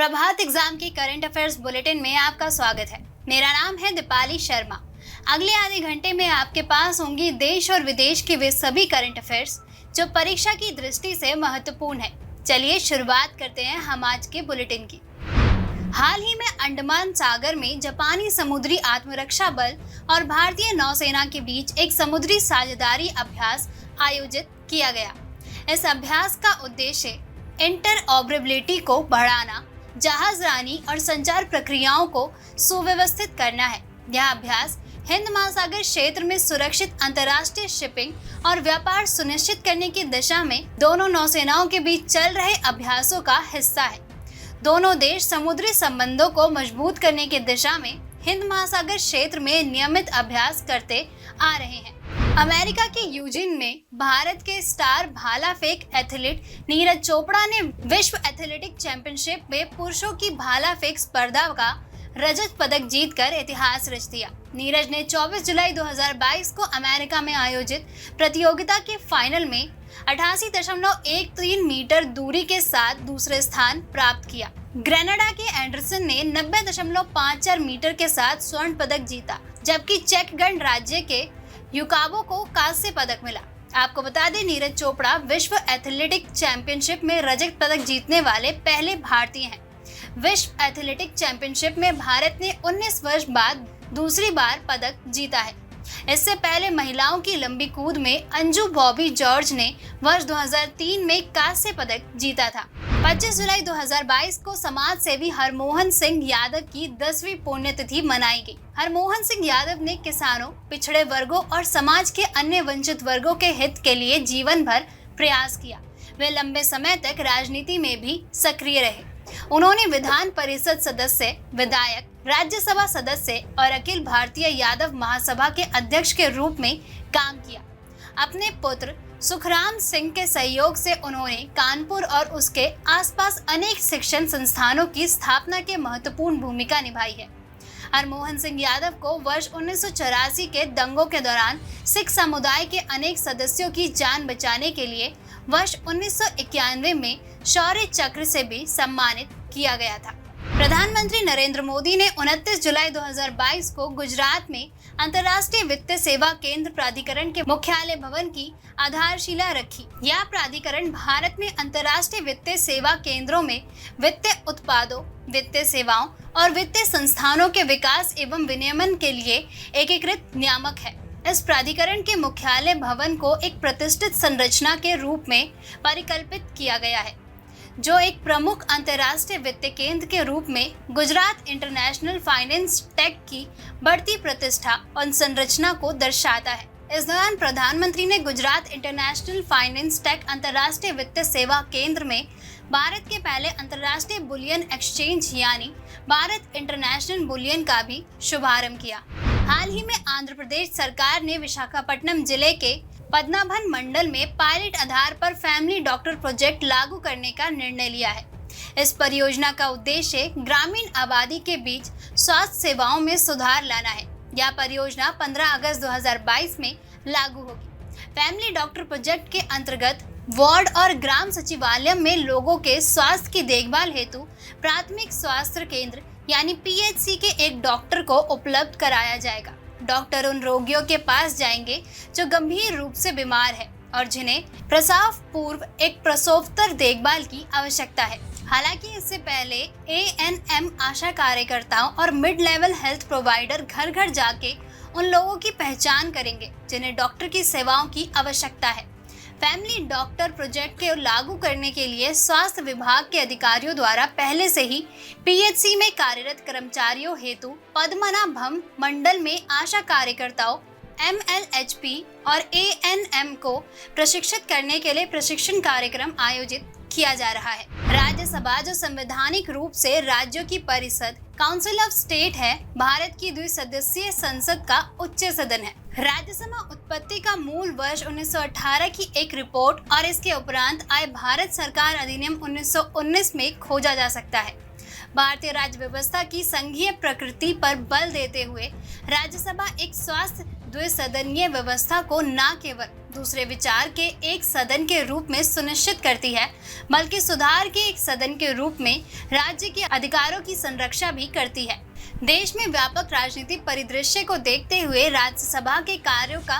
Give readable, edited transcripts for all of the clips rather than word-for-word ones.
प्रभात exam की current affairs bulletin में आपका स्वागत है। मेरा नाम है दीपाली शर्मा। अगले आधे घंटे में आपके पास होंगी देश और विदेश के वे सभी करंट अफेयर्स जो परीक्षा की दृष्टि से महत्वपूर्ण है। चलिए शुरुआत करते हैं हम आज के बुलेटिन की। हाल ही में अंडमान सागर में जापानी समुद्री आत्मरक्षा बल और भारतीय नौसेना के बीच एक समुद्री साझेदारी अभ्यास आयोजित किया गया। इस अभ्यास का उद्देश्य इंटरऑपरेबिलिटी को बढ़ाना, जहाजरानी और संचार प्रक्रियाओं को सुव्यवस्थित करना है। यह अभ्यास हिंद महासागर क्षेत्र में सुरक्षित अंतर्राष्ट्रीय शिपिंग और व्यापार सुनिश्चित करने की दिशा में दोनों नौसेनाओं के बीच चल रहे अभ्यासों का हिस्सा है। दोनों देश समुद्री संबंधों को मजबूत करने की दिशा में हिंद महासागर क्षेत्र में नियमित अभ्यास करते आ रहे हैं। अमेरिका के यूजिन में भारत के स्टार भाला फेंक एथलीट नीरज चोपड़ा ने विश्व एथलेटिक चैंपियनशिप में पुरुषों की भाला फेंक स्पर्धा का रजत पदक जीतकर इतिहास रच दिया। नीरज ने 24 जुलाई 2022 को अमेरिका में आयोजित प्रतियोगिता के फाइनल में 88.13 मीटर दूरी के साथ दूसरे स्थान प्राप्त किया। ग्रेनाडा के एंडरसन ने 90.54 मीटर के साथ स्वर्ण पदक जीता, जबकि चेक गणराज्य के युकाबो को कांस्य पदक मिला। आपको बता दें, नीरज चोपड़ा विश्व एथलेटिक चैंपियनशिप में रजत पदक जीतने वाले पहले भारतीय हैं। विश्व एथलेटिक चैंपियनशिप में भारत ने 19 वर्ष बाद दूसरी बार पदक जीता है। इससे पहले महिलाओं की लंबी कूद में अंजू बॉबी जॉर्ज ने वर्ष 2003 में कांस्य पदक जीता था। 25 जुलाई 2022 को समाज सेवी हरमोहन सिंह यादव की 10वीं पुण्यतिथि मनाई गई। हरमोहन सिंह यादव ने किसानों, पिछड़े वर्गों और समाज के अन्य वंचित वर्गों के हित के लिए जीवन भर प्रयास किया। वे लंबे समय तक राजनीति में भी सक्रिय रहे। उन्होंने विधान परिषद सदस्य, विधायक, राज्यसभा सदस्य और अखिल भारतीय यादव महासभा के अध्यक्ष के रूप में काम किया। अपने पुत्र सुखराम सिंह के सहयोग से उन्होंने कानपुर और उसके आसपास अनेक शिक्षण संस्थानों की स्थापना के महत्वपूर्ण भूमिका निभाई है। हरमोहन सिंह यादव को वर्ष 1984 के दंगों के दौरान सिख समुदाय के अनेक सदस्यों की जान बचाने के लिए वर्ष 1991 में शौर्य चक्र से भी सम्मानित किया गया था। प्रधानमंत्री नरेंद्र मोदी ने 29 जुलाई 2022 को गुजरात में अंतर्राष्ट्रीय वित्तीय सेवा केंद्र प्राधिकरण के मुख्यालय भवन की आधारशिला रखी। यह प्राधिकरण भारत में अंतर्राष्ट्रीय वित्तीय सेवा केंद्रों में वित्तीय उत्पादों, वित्तीय सेवाओं और वित्तीय संस्थानों के विकास एवं विनियमन के लिए एकीकृत नियामक है। इस प्राधिकरण के मुख्यालय भवन को एक प्रतिष्ठित संरचना के रूप में परिकल्पित किया गया है, जो एक प्रमुख अंतर्राष्ट्रीय वित्तीय केंद्र के रूप में गुजरात इंटरनेशनल फाइनेंस टेक की बढ़ती प्रतिष्ठा और संरचना को दर्शाता है। इस दौरान प्रधानमंत्री ने गुजरात इंटरनेशनल फाइनेंस टेक अंतर्राष्ट्रीय वित्तीय सेवा केंद्र में भारत के पहले अंतर्राष्ट्रीय बुलियन एक्सचेंज यानी भारत इंटरनेशनल बुलियन का भी शुभारंभ किया। हाल ही में आंध्र प्रदेश सरकार ने विशाखापट्टनम जिले के पद्मनाभन मंडल में पायलट आधार पर फैमिली डॉक्टर प्रोजेक्ट लागू करने का निर्णय लिया है। इस परियोजना का उद्देश्य ग्रामीण आबादी के बीच स्वास्थ्य सेवाओं में सुधार लाना है। यह परियोजना 15 अगस्त 2022 में लागू होगी। फैमिली डॉक्टर प्रोजेक्ट के अंतर्गत वार्ड और ग्राम सचिवालय में लोगों के स्वास्थ्य की देखभाल हेतु प्राथमिक स्वास्थ्य केंद्र यानी PHC के एक डॉक्टर को उपलब्ध कराया जाएगा। डॉक्टर उन रोगियों के पास जाएंगे जो गंभीर रूप से बीमार है और जिन्हें प्रसव पूर्व एक प्रसवोत्तर देखभाल की आवश्यकता है। हालांकि इससे पहले ANM आशा कार्यकर्ताओं और मिड लेवल हेल्थ प्रोवाइडर घर घर जाके उन लोगों की पहचान करेंगे जिन्हें डॉक्टर की सेवाओं की आवश्यकता है। फैमिली डॉक्टर प्रोजेक्ट के लागू करने के लिए स्वास्थ्य विभाग के अधिकारियों द्वारा पहले से ही PHC में कार्यरत कर्मचारियों हेतु पद्मनाभम मंडल में आशा कार्यकर्ताओं, MLHP और ANM को प्रशिक्षित करने के लिए प्रशिक्षण कार्यक्रम आयोजित किया जा रहा है। राज्यसभा, जो संवैधानिक रूप से राज्यों की परिषद काउंसिल ऑफ स्टेट है, भारत की द्विसदस्यीय संसद का उच्च सदन है। राज्यसभा उत्पत्ति का मूल वर्ष 1918 की एक रिपोर्ट और इसके उपरांत आए भारत सरकार अधिनियम 1919 में खोजा जा सकता है। भारतीय राज्य व्यवस्था की संघीय प्रकृति पर बल देते हुए राज्यसभा एक स्वास्थ्य द्विसदनीय व्यवस्था को न केवल दूसरे विचार के एक सदन के रूप में सुनिश्चित करती है, बल्कि सुधार के एक सदन के रूप में राज्य के अधिकारों की संरक्षा भी करती है। देश में व्यापक राजनीतिक परिदृश्य को देखते हुए राज्यसभा के कार्यों का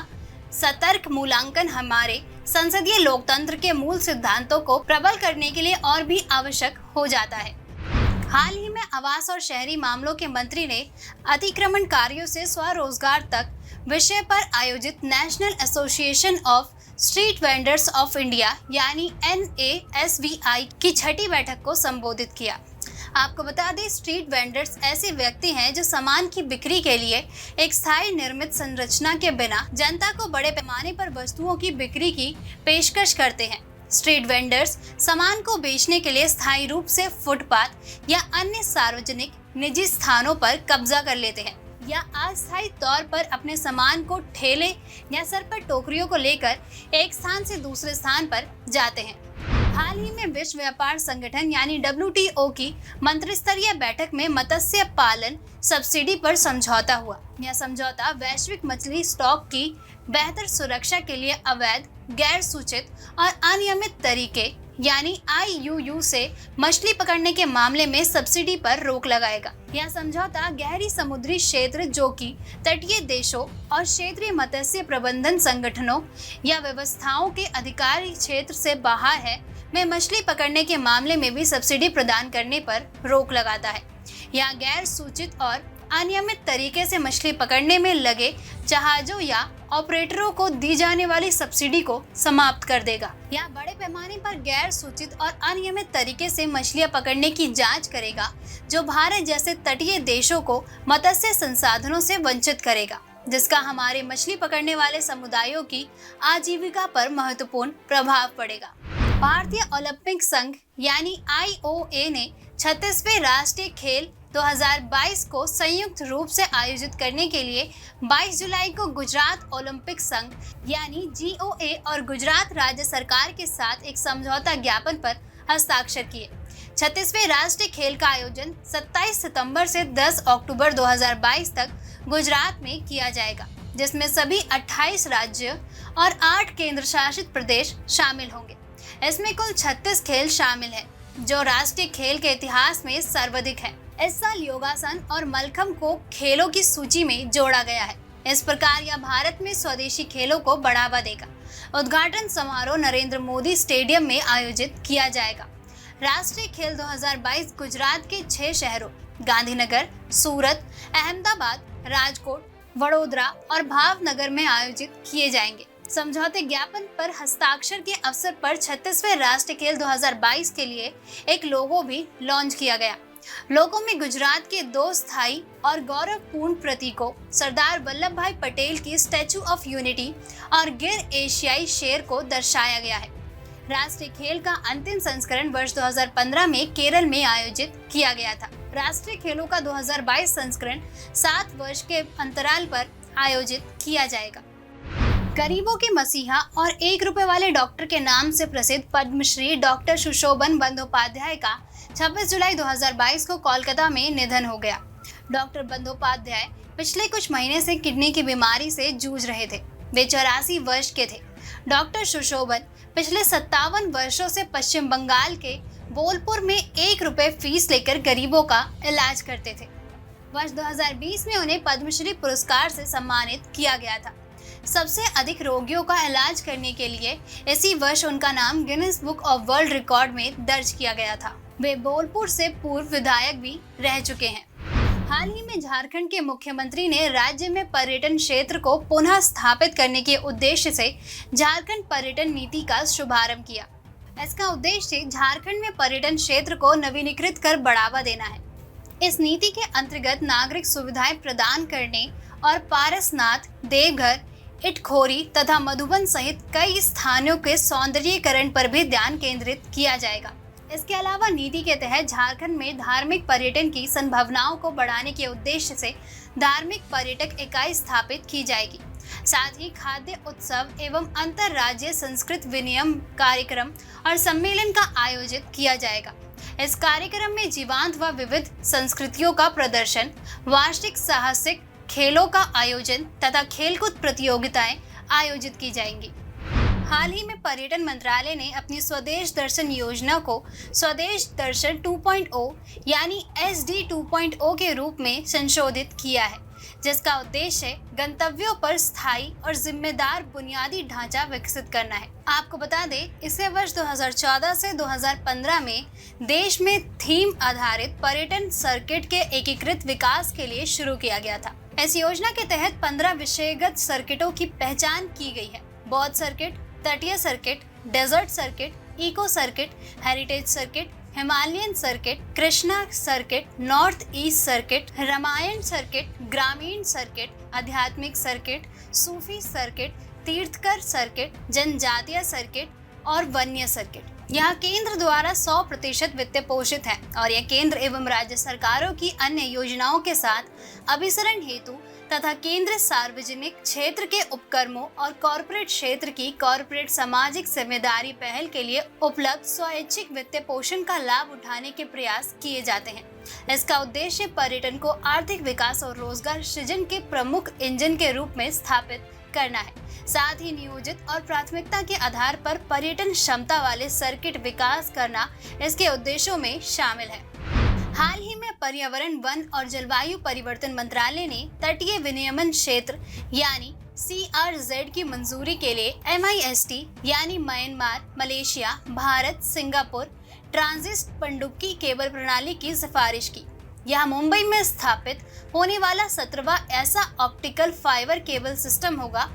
सतर्क मूल्यांकन हमारे संसदीय लोकतंत्र के मूल सिद्धांतों को प्रबल करने के लिए और भी आवश्यक हो जाता है। हाल ही में आवास और शहरी मामलों के मंत्री ने अतिक्रमणकारियों से स्वरोजगार तक विषय पर आयोजित national association of street vendors of India यानी NASVI की छठी बैठक को संबोधित किया। आपको बता दें, स्ट्रीट वेंडर्स ऐसे व्यक्ति हैं जो सामान की बिक्री के लिए एक स्थायी निर्मित संरचना के बिना जनता को बड़े पैमाने पर वस्तुओं की बिक्री की पेशकश करते हैं। स्ट्रीट वेंडर्स सामान को बेचने के लिए स्थायी रूप से फुटपाथ या अन्य सार्वजनिक निजी स्थानों पर कब्जा कर लेते हैं या अस्थायी तौर पर अपने सामान को ठेले या सर पर टोकरियों को लेकर एक स्थान से दूसरे स्थान पर जाते हैं। हाल ही में विश्व व्यापार संगठन यानी WTO की मंत्रिस्तरीय बैठक में मत्स्य पालन सब्सिडी पर समझौता हुआ। यह समझौता वैश्विक मछली स्टॉक की बेहतर सुरक्षा के लिए अवैध, गैर सूचित और अनियमित तरीके यानी IUU से मछली पकड़ने के मामले में सब्सिडी पर रोक लगाएगा। यह समझौता गहरी समुद्री क्षेत्र जो कि तटीय देशों और क्षेत्रीय मत्स्य प्रबंधन संगठनों या व्यवस्थाओं के अधिकारी क्षेत्र से बाहर है में मछली पकड़ने के मामले में भी सब्सिडी प्रदान करने पर रोक लगाता है। यह गैर सूचित और अनियमित तरीके से मछली पकड़ने में लगे जहाजों या ऑपरेटरों को दी जाने वाली सब्सिडी को समाप्त कर देगा। यह बड़े पैमाने पर गैर सूचित और अनियमित तरीके से मछलियां पकड़ने की जांच करेगा, जो भारत जैसे तटीय देशों को मत्स्य संसाधनों से वंचित करेगा, जिसका हमारे मछली पकड़ने वाले समुदायों की आजीविका पर महत्वपूर्ण प्रभाव पड़ेगा। भारतीय ओलंपिक संघ यानी IOA ने 36वें राष्ट्रीय खेल 2022 को संयुक्त रूप से आयोजित करने के लिए 22 जुलाई को गुजरात ओलंपिक संघ यानी GOA और गुजरात राज्य सरकार के साथ एक समझौता ज्ञापन पर हस्ताक्षर किए। 36वें राष्ट्रीय खेल का आयोजन 27 सितंबर से 10 अक्टूबर 2022 तक गुजरात में किया जाएगा, जिसमें सभी 28 राज्य और 8 केंद्र शासित प्रदेश शामिल होंगे। इसमें कुल 36 खेल शामिल हैं, जो राष्ट्रीय खेल के इतिहास में सर्वाधिक है। इस साल योगासन और मलखम्ब को खेलों की सूची में जोड़ा गया है। इस प्रकार यह भारत में स्वदेशी खेलों को बढ़ावा देगा। उद्घाटन समारोह नरेंद्र मोदी स्टेडियम में आयोजित किया जाएगा। राष्ट्रीय खेल 2022 गुजरात के 6 शहरों गांधीनगर, सूरत, अहमदाबाद, राजकोट, वडोदरा और भावनगर में आयोजित किए जाएंगे। समझौते ज्ञापन पर हस्ताक्षर के अवसर पर 36वें राष्ट्रीय खेल 2022 के लिए एक लोगो भी लॉन्च किया गया। लोगो में गुजरात के 2 स्थायी और गौरवपूर्ण प्रतीकों सरदार वल्लभ भाई पटेल की स्टैचू ऑफ यूनिटी और गिर एशियाई शेर को दर्शाया गया है। राष्ट्रीय खेल का अंतिम संस्करण वर्ष 2015 में केरल में आयोजित किया गया था। राष्ट्रीय खेलों का 2022 संस्करण 7 वर्ष के अंतराल पर आयोजित किया जाएगा। गरीबों के मसीहा और 1 रुपए वाले डॉक्टर के नाम से प्रसिद्ध पद्मश्री डॉक्टर सुशोभन बंदोपाध्याय का 26 जुलाई 2022 को कोलकाता में निधन हो गया। डॉक्टर बंदोपाध्याय पिछले कुछ महीने से किडनी की बीमारी से जूझ रहे थे। वे 84 वर्ष के थे। डॉक्टर सुशोभन पिछले 57 वर्षों से पश्चिम बंगाल के बोलपुर में 1 रुपए फीस लेकर गरीबों का इलाज करते थे। वर्ष 2020 में उन्हें पद्मश्री पुरस्कार से सम्मानित किया गया था। सबसे अधिक रोगियों का इलाज करने के लिए इसी वर्ष उनका नाम Guinness book of world record में दर्ज किया गया था। वे बोलपुर से पूर्व विधायक भी रह चुके हैं। हाल ही में झारखंड के मुख्यमंत्री ने राज्य में पर्यटन क्षेत्र को पुनः स्थापित करने के उद्देश्य से झारखंड पर्यटन नीति का शुभारंभ किया। इसका उद्देश्य झारखंड में पर्यटन क्षेत्र को नवीनीकृत कर बढ़ावा देना है। इस नीति के अंतर्गत नागरिक सुविधाएं प्रदान करने और पारसनाथ, देवघर, इटखोरी तथा मधुबन सहित कई स्थानों के सौंदर्यीकरण पर भी ध्यान केंद्रित किया जाएगा। इसके अलावा नीति के तहत झारखंड में धार्मिक पर्यटन की संभावनाओं को बढ़ाने के उद्देश्य से धार्मिक पर्यटक इकाई स्थापित की जाएगी। साथ ही खाद्य उत्सव एवं अंतर्राज्यीय संस्कृत विनिमय कार्यक्रम और सम्मेलन का आयोजित किया जाएगा। इस कार्यक्रम में जीवंत व विविध संस्कृतियों का प्रदर्शन, वार्षिक साहसिक खेलों का आयोजन तथा खेलकूद प्रतियोगिताएं आयोजित की जाएंगी। हाल ही में पर्यटन मंत्रालय ने अपनी स्वदेश दर्शन योजना को स्वदेश दर्शन 2.0 यानी SD 2.0 के रूप में संशोधित किया है, जिसका उद्देश्य गंतव्यों पर स्थायी और जिम्मेदार बुनियादी ढांचा विकसित करना है। आपको बता दें, इसे वर्ष 2014 से 2015 में देश में थीम आधारित पर्यटन सर्किट के एकीकृत विकास के लिए शुरू किया गया था। इस योजना के तहत 15 विषयगत सर्किटों की पहचान की गई है। बौद्ध सर्किट, तटीय circuit, desert circuit, eco circuit, heritage circuit, Himalayan circuit, Krishna circuit, north east circuit, Ramayana circuit, ग्रामीण सर्किट, आध्यात्मिक सर्किट, सूफी सर्किट, तीर्थकर सर्किट, जनजातीय सर्किट और वन्य सर्किट। यह केंद्र द्वारा 100% वित्त पोषित है और यह केंद्र एवं राज्य सरकारों की अन्य योजनाओं के साथ अभिसरण हेतु तथा केंद्र सार्वजनिक क्षेत्र के उपक्रमों और कॉरपोरेट क्षेत्र की कॉरपोरेट सामाजिक जिम्मेदारी पहल के लिए उपलब्ध स्वैच्छिक वित्तीय पोषण का लाभ उठाने के प्रयास किए जाते हैं। इसका उद्देश्य पर्यटन को आर्थिक विकास और रोजगार सृजन के प्रमुख इंजन के रूप में स्थापित करना है। साथ ही नियोजित और प्राथमिकता के आधार पर पर्यटन क्षमता वाले सर्किट विकास करना इसके उद्देश्यों में शामिल है। हाल ही में पर्यावरण, वन और जलवायु परिवर्तन मंत्रालय ने तटीय विनियमन क्षेत्र यानी CRZ की मंजूरी के लिए MIST यानी Myanmar, Malaysia, Bharat, Singapore transit पनडुब्बी केबल प्रणाली की सिफारिश की। यह मुंबई में स्थापित होने वाला 17वां ऐसा ऑप्टिकल फाइबर केबल सिस्टम होगा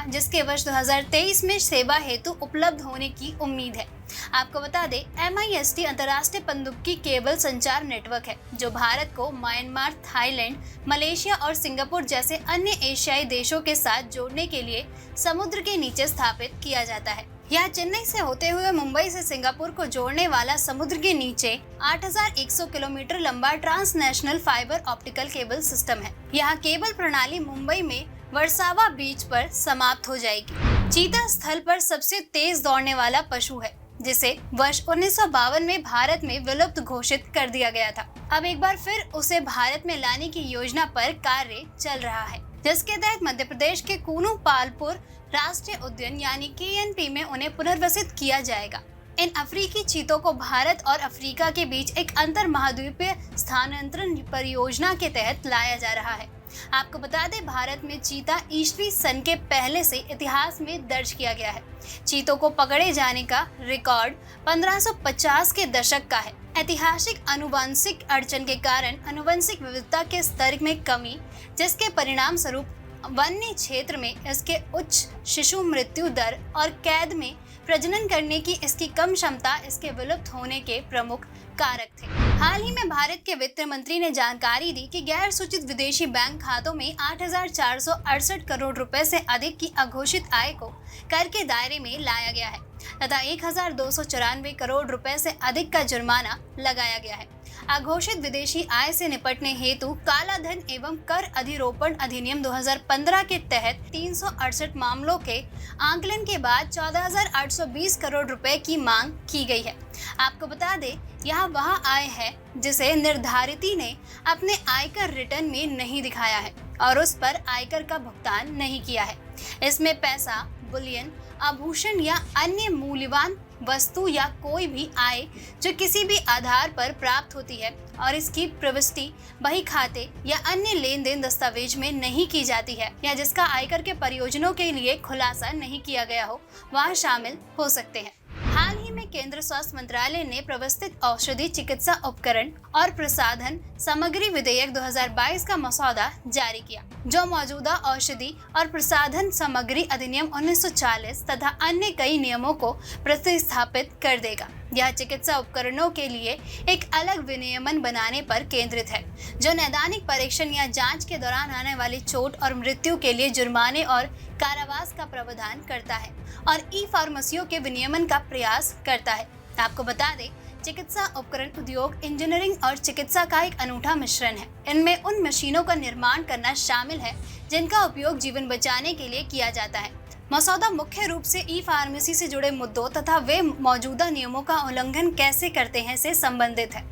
जिसके वर्ष 2023 में सेवा हेतु उपलब्ध होने की उम्मीद है। आपको बता दें, MIST अंतर्राष्ट्रीय पनडुब्बी केबल संचार नेटवर्क है जो भारत को म्यांमार, थाईलैंड, मलेशिया और सिंगापुर जैसे अन्य एशियाई देशों के साथ जोड़ने के लिए समुद्र के नीचे स्थापित किया जाता है। यह चेन्नई से होते हुए मुंबई से सिंगापुर को जोड़ने वाला समुद्र के नीचे 8100 किलोमीटर लंबा transnational fibre optical cable system है। यह केबल प्रणाली मुंबई में वर्सावा बीच पर समाप्त हो जाएगी। चीता स्थल पर सबसे तेज दौड़ने वाला पशु है, जिसे वर्ष 1952 में भारत में विलुप्त घोषित कर दिया गया था। अब एक बार फिर उसे भारत में लाने की योजना पर कार्य चल रहा है, जिसके तहत मध्य प्रदेश के कूनू पालपुर राष्ट्रीय उद्यान यानी KNP में उन्हें पुनर्वसित किया जाएगा। इन अफ्रीकी चीतों को भारत और अफ्रीका के बीच एक अंतर महाद्वीपीय स्थानांतरण परियोजना के तहत लाया जा रहा है। आपको बता दें, भारत में चीता ईस्वी सन के पहले से इतिहास में दर्ज किया गया है। चीतों को पकड़े जाने का रिकॉर्ड 1550 के दशक का है। ऐतिहासिक आनुवंशिक अड़चन के कारण आनुवंशिक विविधता के स्तर में कमी, जिसके परिणाम स्वरूप वन्य क्षेत्र में इसके उच्च शिशु मृत्यु दर और कैद में प्रजनन करने की इसकी कम क्षमता इसके विलुप्त होने के प्रमुख कारक थे। हाल ही में भारत के वित्त मंत्री ने जानकारी दी कि गैर सूचित विदेशी बैंक खातों में 8,468 करोड़ रुपए से अधिक की अघोषित आय को कर के दायरे में लाया गया है तथा 1,294 करोड़ रुपए से अधिक का जुर्माना लगाया गया है। अघोषित विदेशी आय से निपटने हेतु काला धन एवं कर अधिरोपण अधिनियम 2015 के तहत 368 मामलों के आंकलन के बाद 14,820 करोड़ रुपए की मांग की गई है। आपको बता दें, यह वह आय है जिसे निर्धारिती ने अपने आयकर रिटर्न में नहीं दिखाया है और उस पर आयकर का भुगतान नहीं किया है। इसमें पैसा, बुलियन, आभूषण या अन्य मूल्यवान वस्तु या कोई भी आय जो किसी भी आधार पर प्राप्त होती है और इसकी प्रविष्टि बही खाते या अन्य लेन देन दस्तावेज में नहीं की जाती है या जिसका आयकर के प्रयोजनों के लिए खुलासा नहीं किया गया हो, वह शामिल हो सकते हैं। हाल ही में केंद्र स्वास्थ्य मंत्रालय ने व्यवस्थित औषधि चिकित्सा उपकरण और प्रसाधन सामग्री विधेयक 2022 का मसौदा जारी किया, जो मौजूदा औषधि और प्रसाधन सामग्री अधिनियम 1940 तथा अन्य कई नियमों को प्रतिस्थापित कर देगा। यह चिकित्सा उपकरणों के लिए एक अलग विनियमन बनाने पर केंद्रित है, जो नैदानिक परीक्षण या जांच के दौरान आने वाली चोट और मृत्यु के लिए जुर्माने और कारावास का प्रावधान करता है और ई-फार्मेसियों के विनियमन का प्रयास करता है। आपको बता दें, चिकित्सा उपकरण उद्योग इंजीनियरिंग और चिकित्सा का एक अनूठा मिश्रण है। इनमें उन मशीनों का निर्माण करना शामिल है जिनका उपयोग जीवन बचाने के लिए किया जाता है। मसौदा मुख्य रूप से ई-फार्मेसी से जुड़े मुद्दों तथा वे मौजूदा नियमों का उल्लंघन कैसे करते हैं से संबंधित है।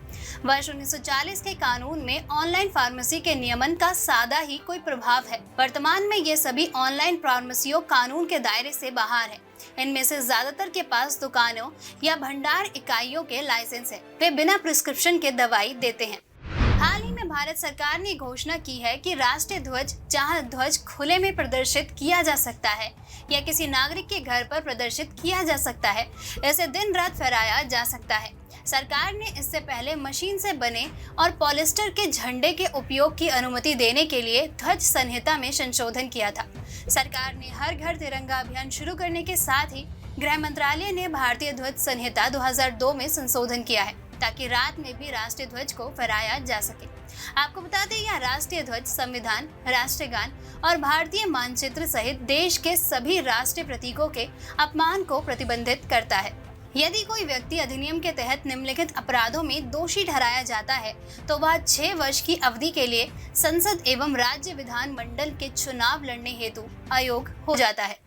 वर्ष 1940 के कानून में ऑनलाइन फार्मेसी के नियमन का सादा ही कोई प्रभाव है। वर्तमान में ये सभी ऑनलाइन फार्मेसियों कानून के दायरे से बाहर है। इनमें से ज्यादातर के पास दुकानों या भंडार इकाइयों के लाइसेंस है। वे बिना प्रिस्क्रिप्शन के दवाई देते हैं। हाल ही में भारत सरकार ने घोषणा की है कि राष्ट्रीय ध्वज, जहां ध्वज खुले में प्रदर्शित किया जा सकता है या किसी नागरिक के घर पर प्रदर्शित किया जा सकता है, इसे दिन रात फहराया जा सकता है। सरकार ने इससे पहले मशीन से बने और पॉलिस्टर के झंडे के उपयोग की अनुमति देने के लिए ध्वज संहिता में संशोधन किया था। सरकार ने हर घर तिरंगा अभियान शुरू करने के साथ ही गृह मंत्रालय ने भारतीय ध्वज संहिता 2002 में संशोधन किया है, ताकि रात में भी राष्ट्रीय ध्वज को फहराया जा सके। आपको बता दें, यह राष्ट्रीय ध्वज संविधान, राष्ट्रगान और भारतीय मानचित्र सहित देश के सभी राष्ट्रीय प्रतीकों के अपमान को प्रतिबंधित करता है। यदि कोई व्यक्ति अधिनियम के तहत निम्नलिखित अपराधों में दोषी ठहराया जाता है तो वह 6 वर्ष की अवधि के लिए संसद एवं राज्य विधान मंडल के चुनाव लड़ने हेतु अयोग्य हो जाता है।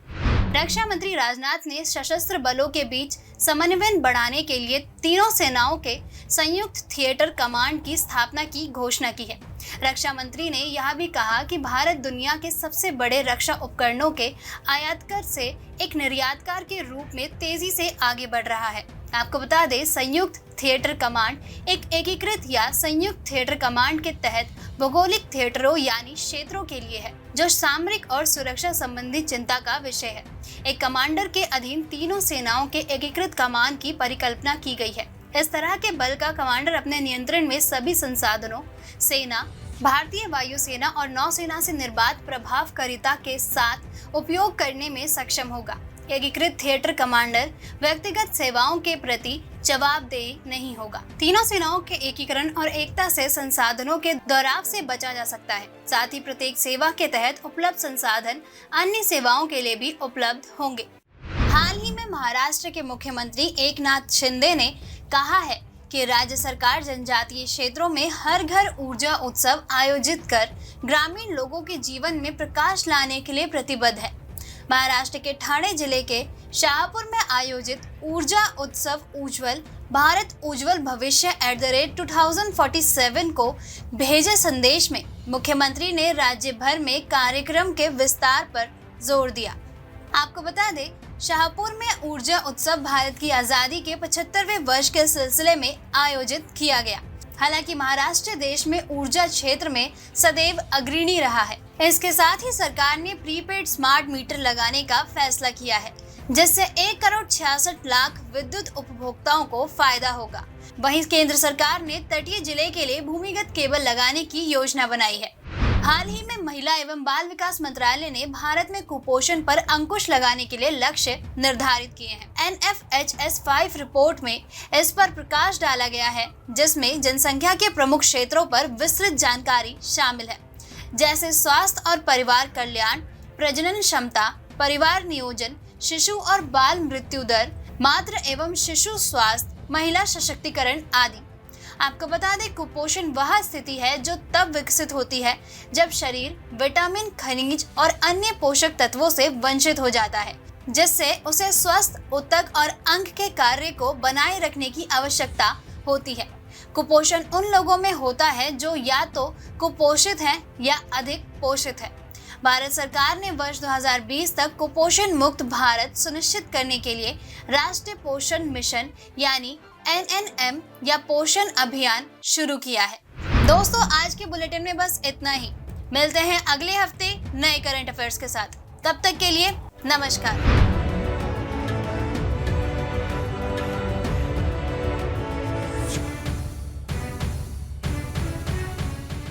रक्षा मंत्री राजनाथ ने सशस्त्र बलों के बीच समन्वय बढ़ाने के लिए तीनों सेनाओं के संयुक्त थिएटर कमांड की स्थापना की घोषणा की है। रक्षा मंत्री ने यह भी कहा कि भारत दुनिया के सबसे बड़े रक्षा उपकरणों के आयातकर से एक निर्यातकार के रूप में तेजी से आगे बढ़ रहा है। आपको बता दें, संयुक्त थिएटर कमांड एक एकीकृत या संयुक्त थिएटर कमांड के तहत भौगोलिक थिएटरों यानी क्षेत्रों के लिए है, जो सामरिक और सुरक्षा संबंधी चिंता का विषय है। एक कमांडर के अधीन तीनों सेनाओं के एकीकृत कमान की परिकल्पना की गई है। इस तरह के बल का कमांडर अपने नियंत्रण में सभी संसाधनों, सेना, भारतीय वायुसेना और नौसेना से निर्बाध प्रभावकारिता के साथ उपयोग करने में सक्षम होगा। एकीकृत थिएटर कमांडर व्यक्तिगत सेवाओं के प्रति जवाबदेह नहीं होगा। तीनों सेनाओं के एकीकरण और एकता से संसाधनों के दोहराव से बचा जा सकता है। साथ ही प्रत्येक सेवा के तहत उपलब्ध संसाधन अन्य सेवाओं के लिए भी उपलब्ध होंगे। हाल ही में महाराष्ट्र के मुख्यमंत्री एकनाथ शिंदे ने कहा है कि राज्य सरकार जनजातीय क्षेत्रों में हर घर ऊर्जा उत्सव आयोजित कर ग्रामीण लोगों के जीवन में प्रकाश लाने के लिए प्रतिबद्ध है। महाराष्ट्र के ठाणे जिले के शाहपुर में आयोजित ऊर्जा उत्सव उज्ज्वल भारत उज्ज्वल भविष्य @2047 को भेजे संदेश में मुख्यमंत्री ने राज्य भर में कार्यक्रम के विस्तार पर जोर दिया। आपको बता दें, शाहपुर में ऊर्जा उत्सव भारत की आजादी के 75वें वर्ष के सिलसिले में आयोजित किया गया। हालांकि महाराष्ट्र देश में ऊर्जा क्षेत्र में सदैव अग्रणी रहा है। इसके साथ ही सरकार ने प्रीपेड स्मार्ट मीटर लगाने का फैसला किया है, जिससे 1,66,00,000 विद्युत उपभोक्ताओं को फायदा होगा। वहीं केंद्र सरकार ने तटीय जिले के लिए भूमिगत केबल लगाने की योजना बनाई है। हाल ही में महिला एवं बाल विकास मंत्रालय ने भारत में कुपोषण पर अंकुश लगाने के लिए लक्ष्य निर्धारित किए हैं। NFHS 5 रिपोर्ट में इस पर प्रकाश डाला गया है, जिसमें जनसंख्या के प्रमुख क्षेत्रों पर विस्तृत जानकारी शामिल है, जैसे स्वास्थ्य और परिवार कल्याण, प्रजनन क्षमता, परिवार नियोजन, शिशु और बाल मृत्यु दर, मातृ एवं शिशु स्वास्थ्य, महिला सशक्तिकरण आदि। आपको बता दें, कुपोषण वह स्थिति है जो तब विकसित होती है जब शरीर विटामिन, खनिज और अन्य पोषक तत्वों से वंचित हो जाता है, जिससे उसे स्वस्थ, ऊतक और अंग के कार्य को बनाए रखने की आवश्यकता होती है। कुपोषण उन लोगों में होता है जो या तो कुपोषित हैं या अधिक पोषित है। भारत सरकार ने वर्ष 2020 तक कुपोषण मुक्त भारत सुनिश्चित करने के लिए राष्ट्रीय पोषण मिशन यानी NNM या पोषण अभियान शुरू किया है। दोस्तों, आज के बुलेटिन में बस इतना ही। मिलते हैं अगले हफ्ते नए करंट अफेयर्स के साथ। तब तक के लिए नमस्कार।